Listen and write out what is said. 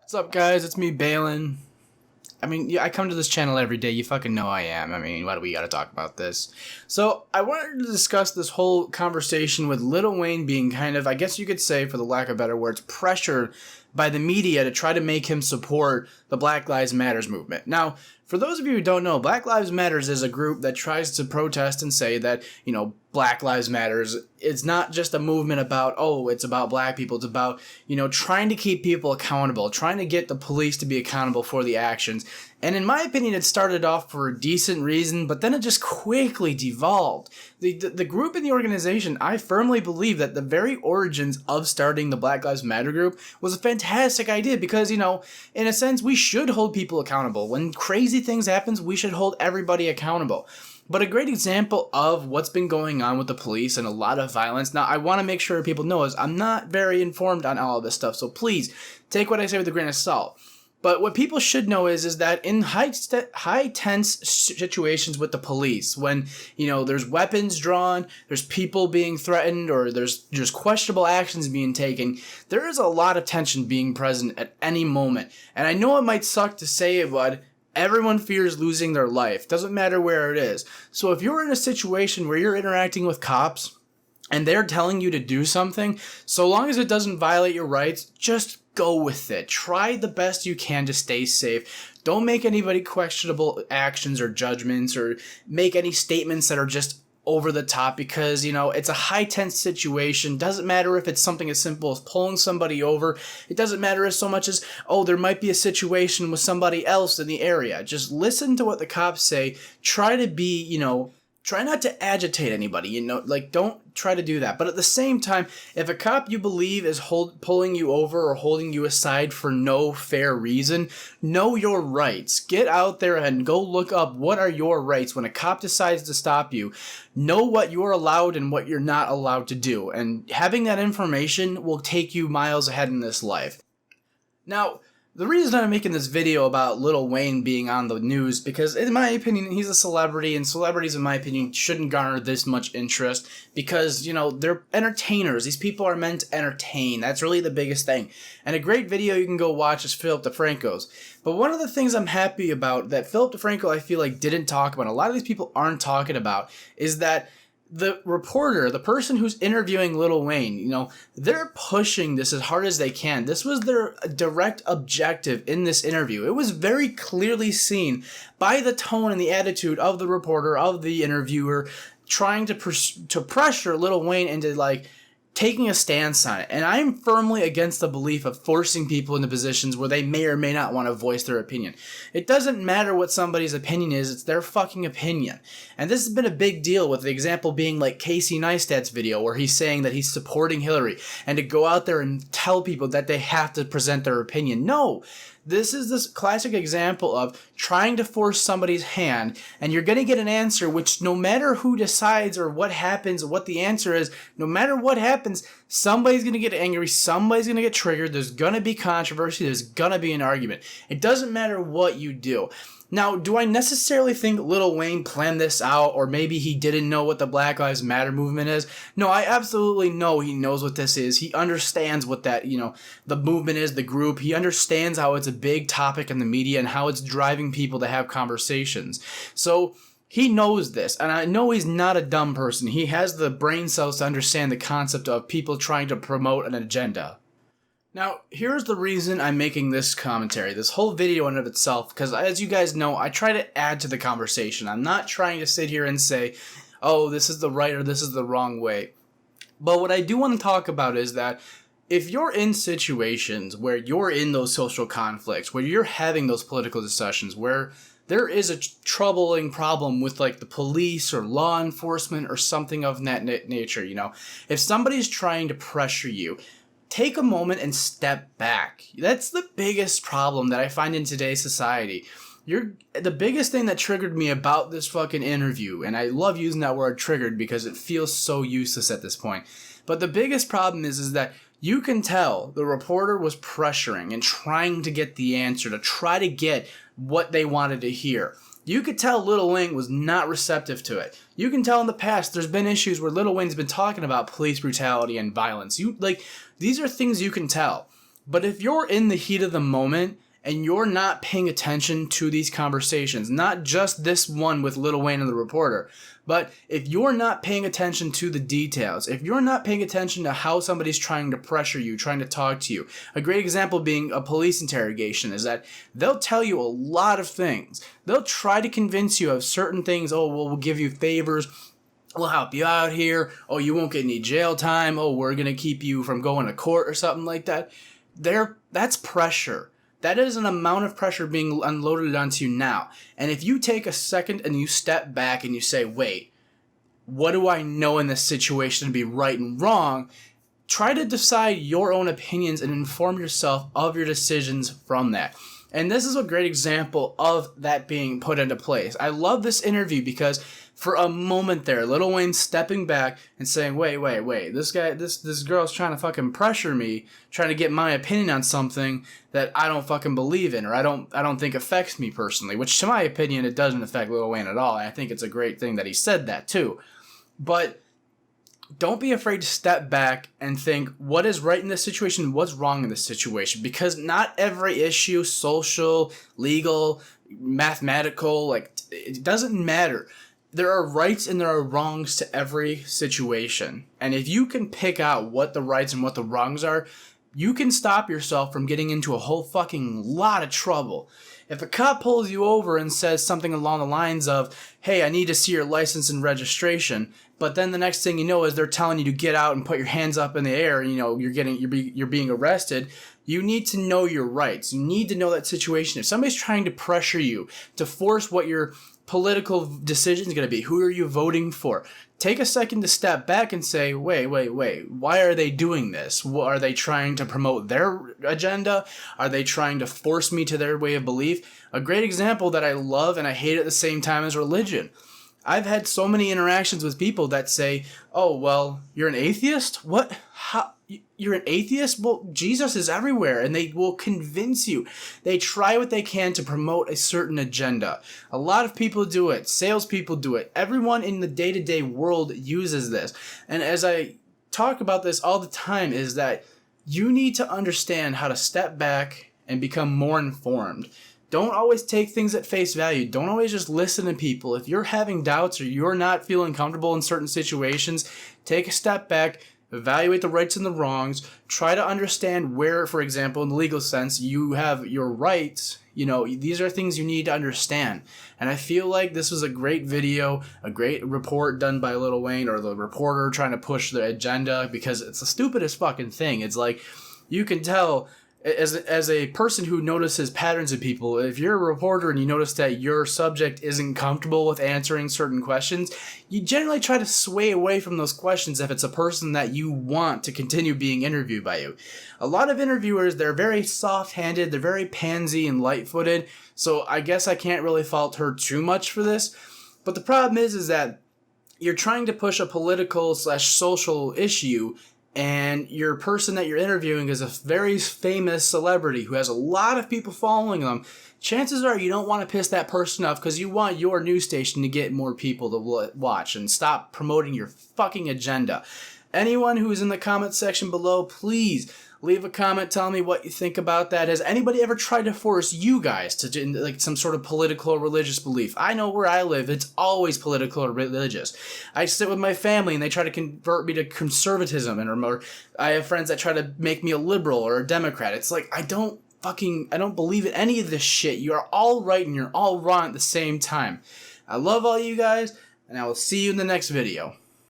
What's up, guys? It's me, Balin. I mean, yeah, I come to this channel every day. You fucking know I am. I mean, why do we gotta talk about this? So, I wanted to discuss this whole conversation with Lil Wayne being kind of, I guess you could say, for the lack of better words, pressured by the media to try to make him support the Black Lives Matters movement. Now, for those of you who don't know, Black Lives Matters is a group that tries to protest and say that, Black Lives Matters. It's not just a movement about, it's about black people. It's about, trying to keep people accountable, trying to get the police to be accountable for the actions. And in my opinion, it started off for a decent reason, but then it just quickly devolved. The group and the organization, I firmly believe that the very origins of starting the Black Lives Matter group was a fantastic idea because, in a sense, we should hold people accountable. When crazy things happen, we should hold everybody accountable. But a great example of what's been going on with the police and a lot of violence. Now, I want to make sure people know is I'm not very informed on all of this stuff, so please take what I say with a grain of salt. But what people should know is that in high tense situations with the police, when, there's weapons drawn, there's people being threatened, or there's just questionable actions being taken, there is a lot of tension being present at any moment. And I know it might suck to say it, but everyone fears losing their life. Doesn't matter where it is. So if you're in a situation where you're interacting with cops and they're telling you to do something, so long as it doesn't violate your rights, just go with it. Try the best you can to stay safe. Don't make anybody questionable actions or judgments or make any statements that are just over the top because, it's a high tense situation. Doesn't matter if it's something as simple as pulling somebody over. It doesn't matter as so much as, there might be a situation with somebody else in the area. Just listen to what the cops say. Try to be, try not to agitate anybody, don't try to do that. But at the same time, if a cop you believe is pulling you over or holding you aside for no fair reason, know your rights. Get out there and go look up what are your rights. When a cop decides to stop you, know what you're allowed and what you're not allowed to do. And having that information will take you miles ahead in this life. Now, the reason I'm making this video about Lil Wayne being on the news, because in my opinion, he's a celebrity, and celebrities, in my opinion, shouldn't garner this much interest because, they're entertainers. These people are meant to entertain. That's really the biggest thing. And a great video you can go watch is Philip DeFranco's. But one of the things I'm happy about that Philip DeFranco, I feel like, didn't talk about, a lot of these people aren't talking about, is that the reporter, the person who's interviewing Lil Wayne, they're pushing this as hard as they can. This was their direct objective in this interview. It was very clearly seen by the tone and the attitude of the reporter, of the interviewer, trying to pressure Lil Wayne into, taking a stance on it. And I'm firmly against the belief of forcing people into positions where they may or may not want to voice their opinion. It doesn't matter what somebody's opinion is, it's their fucking opinion. And this has been a big deal, with the example being like Casey Neistat's video where he's saying that he's supporting Hillary, and to go out there and tell people that they have to present their opinion. No! This is this classic example of trying to force somebody's hand, and you're going to get an answer which, no matter who decides or what happens, what the answer is, no matter what happens, somebody's going to get angry, somebody's going to get triggered, there's going to be controversy, there's going to be an argument. It doesn't matter what you do. Now, do I necessarily think Lil Wayne planned this out, or maybe he didn't know what the Black Lives Matter movement is? No, I absolutely know he knows what this is. He understands what that, the movement is, the group. He understands how it's a big topic in the media and how it's driving people to have conversations. So he knows this, and I know he's not a dumb person. He has the brain cells to understand the concept of people trying to promote an agenda. Now, here's the reason I'm making this commentary, this whole video in and of itself, because as you guys know, I try to add to the conversation. I'm not trying to sit here and say, this is the right or this is the wrong way. But what I do want to talk about is that if you're in situations where you're in those social conflicts, where you're having those political discussions, where there is a troubling problem with the police or law enforcement or something of that nature, if somebody's trying to pressure you, take a moment and step back. That's the biggest problem that I find in today's society. The biggest thing that triggered me about this fucking interview, and I love using that word triggered because it feels so useless at this point, but the biggest problem is that you can tell the reporter was pressuring and trying to get the answer, to try to get what they wanted to hear. You could tell Lil Wayne was not receptive to it. You can tell in the past there's been issues where Lil Wayne's been talking about police brutality and violence. These are things you can tell. But if you're in the heat of the moment and you're not paying attention to these conversations, not just this one with Lil Wayne and the reporter, but if you're not paying attention to the details, if you're not paying attention to how somebody's trying to pressure you, trying to talk to you, a great example being a police interrogation is that they'll tell you a lot of things. They'll try to convince you of certain things. Oh, well, we'll give you favors. We'll help you out here. Oh, you won't get any jail time. Oh, we're going to keep you from going to court or something like that. That's pressure. That is an amount of pressure being unloaded onto you now. And if you take a second and you step back and you say, wait, what do I know in this situation to be right and wrong? Try to decide your own opinions and inform yourself of your decisions from that. And this is a great example of that being put into place. I love this interview because for a moment there, Lil Wayne stepping back and saying, wait, this girl's trying to fucking pressure me, trying to get my opinion on something that I don't fucking believe in, or I don't think affects me personally, which to my opinion, it doesn't affect Lil Wayne at all. And I think it's a great thing that he said that too. But don't be afraid to step back and think what is right in this situation, what's wrong in this situation, because not every issue, social, legal, mathematical, it doesn't matter. There are rights and there are wrongs to every situation. And if you can pick out what the rights and what the wrongs are, you can stop yourself from getting into a whole fucking lot of trouble. If a cop pulls you over and says something along the lines of, hey, I need to see your license and registration, but then the next thing you know is they're telling you to get out and put your hands up in the air, and you're being arrested, you need to know your rights. You need to know that situation. If somebody's trying to pressure you to force what your political decision is going to be, who are you voting for? Take a second to step back and say, wait, why are they doing this? Are they trying to promote their agenda? Are they trying to force me to their way of belief? A great example that I love and I hate at the same time is religion. I've had so many interactions with people that say, oh, well, you're an atheist? What? How? You're an atheist? Well, Jesus is everywhere, and they will convince you. They try what they can to promote a certain agenda. A lot of people do it. Salespeople do it. Everyone in the day-to-day world uses this. And as I talk about this all the time, is that you need to understand how to step back and become more informed. Don't always take things at face value. Don't always just listen to people. If you're having doubts or you're not feeling comfortable in certain situations, take a step back, evaluate the rights and the wrongs, try to understand where, for example, in the legal sense, you have your rights. These are things you need to understand. And I feel like this was a great video, a great report done by Lil Wayne, or the reporter trying to push the agenda, because it's the stupidest fucking thing. It's like, you can tell, as a person who notices patterns in people, if you're a reporter and you notice that your subject isn't comfortable with answering certain questions, you generally try to sway away from those questions if it's a person that you want to continue being interviewed by you. A lot of interviewers, they're very soft-handed, they're very pansy and light-footed, so I guess I can't really fault her too much for this. But the problem is that you're trying to push a political/social issue, and your person that you're interviewing is a very famous celebrity who has a lot of people following them. Chances are you don't want to piss that person off because you want your news station to get more people to watch, and stop promoting your fucking agenda. Anyone who's in the comment section below, please leave a comment telling me what you think about that. Has anybody ever tried to force you guys to do some sort of political or religious belief? I know where I live, it's always political or religious. I sit with my family and they try to convert me to conservatism, or I have friends that try to make me a liberal or a Democrat. It's like, I don't believe in any of this shit. You are all right and you're all wrong at the same time. I love all you guys, and I will see you in the next video.